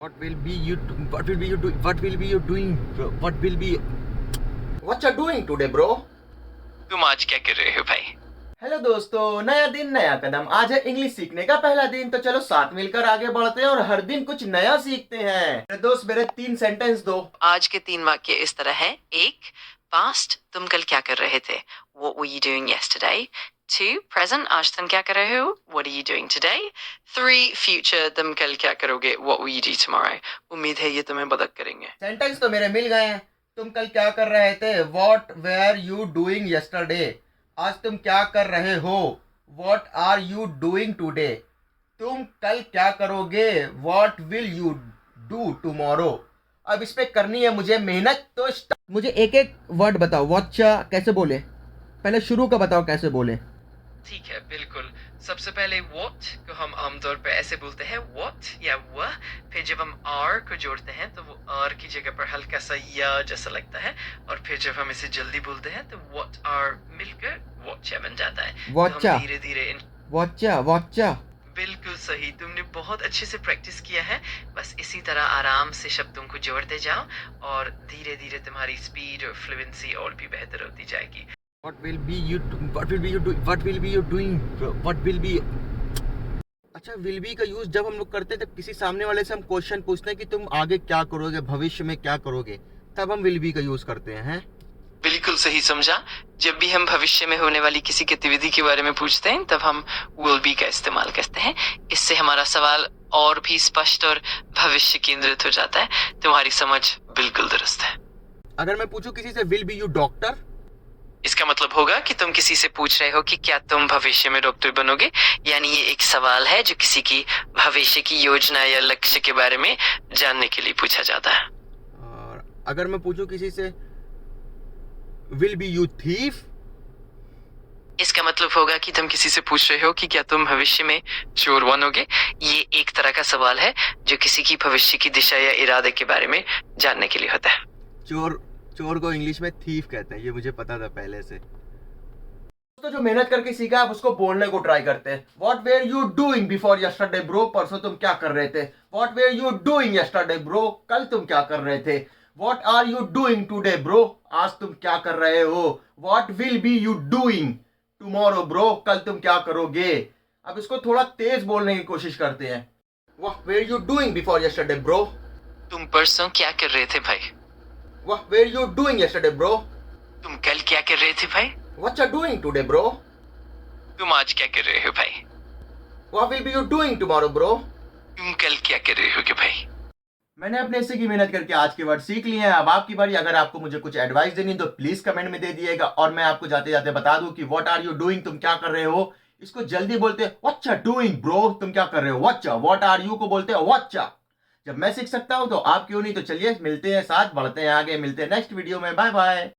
What will be you? What will be you doing? What will be you doing? What will be? What you doing today, bro? तुम आज क्या कर रहे हो भाई? Hello दोस्तों, नया दिन नया कदम। आज है इंग्लिश सीखने का पहला दिन, तो चलो साथ मिलकर आगे बढ़ते हैं और हर दिन कुछ नया सीखते हैं। मेरे दोस्त मेरे 3 सेंटेंस दो। आज के 3 वाक्य इस तरह है। 1. पास्ट, तुम कल क्या कर रहे थे? What were you doing yesterday? 2. Present, आज तुम क्या कर रहे हो? What are you doing today? 3. Future, तुम कल क्या करोगे? What will you do tomorrow? उम्मीद है ये तुम्हें मदद करेंगे। सेंटेंस तो मेरे मिल गए हैं। तुम कल क्या कर रहे थे? What were you doing yesterday? आज तुम क्या कर रहे हो? What are you doing today? तुम कल क्या करोगे? What will you do tomorrow? अब इस पे करनी है मुझे मेहनत, तो मुझे एक एक वर्ड बताओ। वॉचा कैसे बोले? पहले शुरू का बताओ कैसे बोले। ठीक है, बिल्कुल। सबसे पहले what को हम आमतौर पे ऐसे बोलते हैं what या वह। फिर जब हम r को जोड़ते हैं तो वो r की जगह पर हल्का सा या जैसा लगता है, और फिर जब हम इसे जल्दी बोलते हैं तो what r मिलकर वॉचा बन जाता है। वॉचा, धीरे धीरे वॉचा, वॉचा। बिल्कुल सही, तुमने बहुत अच्छे से प्रैक्टिस किया है। बस इसी तरह आराम से शब्दों को जोड़ते जाओ और धीरे धीरे तुम्हारी स्पीड और फ्लुएंसी और भी बेहतर होती जाएगी। What will be you? What will be you doing? What will be you doing? What will be? अच्छा, will be का यूज जब हम लोग करते हैं, तब किसी सामने वाले से हम क्वेश्चन पूछते हैं कि तुम आगे क्या करोगे, भविष्य में क्या करोगे, तब हम will be का यूज करते हैं। बिल्कुल सही समझा। जब भी हम भविष्य में होने वाली किसी गतिविधि के बारे में पूछते हैं तब हम will be का इस्तेमाल करते हैं। इससे हमारा सवाल और भी स्पष्ट और भविष्य केंद्रित हो जाता है। तुम्हारी समझ बिल्कुल दुरुस्त है। अगर मैं पूछूं किसी से will be you डॉक्टर, इसका मतलब होगा कि तुम किसी से पूछ रहे हो कि क्या तुम भविष्य में डॉक्टर बनोगे। यानी ये एक सवाल है जो किसी की भविष्य की योजना या लक्ष्य के बारे में जानने के लिए पूछा जाता है। और अगर मैं पूछूं किसी से will be you thief, इसका मतलब होगा कि तुम किसी से पूछ रहे हो कि क्या तुम भविष्य में चोर बनोगे। ये एक तरह का सवाल है जो किसी की भविष्य की दिशा या इरादे के बारे में जानने के लिए होता है। चोर को इंग्लिश में थीफ कहते हैं, ये मुझे पता था पहले से। तो जो मेहनत करके सीखा आप उसको बोलने को ट्राई करते हैं। What were you doing before yesterday bro? परसों तुम क्या कर रहे थे? What were you doing yesterday bro? कल तुम क्या कर रहे थे? What are you doing today bro? आज तुम क्या कर रहे हो? What will be you doing tomorrow bro? कल तुम क्या करोगे? अब इसको थोड़ा तेज बोलने की कोशिश करते हैं। What were you doing before yesterday bro? तुम परसों क्या कर रहे थे भाई? What were you doing yesterday bro? तुम कल क्या कर रहे थे भाई? What you doing today bro? तुम आज क्या कर रहे हो भाई? What will be you doing tomorrow bro? तुम कल क्या कर रहे होगे भाई? मैंने अपने हिस्से की मेहनत करके आज के वर्ड सीख लिए हैं। अब आपकी बारी। अगर आपको मुझे कुछ एडवाइस देनी तो प्लीज कमेंट में दे दिएगा, और मैं आपको जाते जाते बता दूं कि व्हाट आर यू डूइंग, तुम क्या कर रहे हो, इसको जल्दी बोलते हैं व्हाट यू डूइंग ब्रो, तुम क्या कर रहे हो, व्हाट आर यू को बोलते हैं व्हाट। जब मैं सीख सकता हूं तो आप क्यों नहीं। तो चलिए मिलते हैं, साथ बढ़ते हैं आगे, मिलते हैं नेक्स्ट वीडियो में। Bye bye.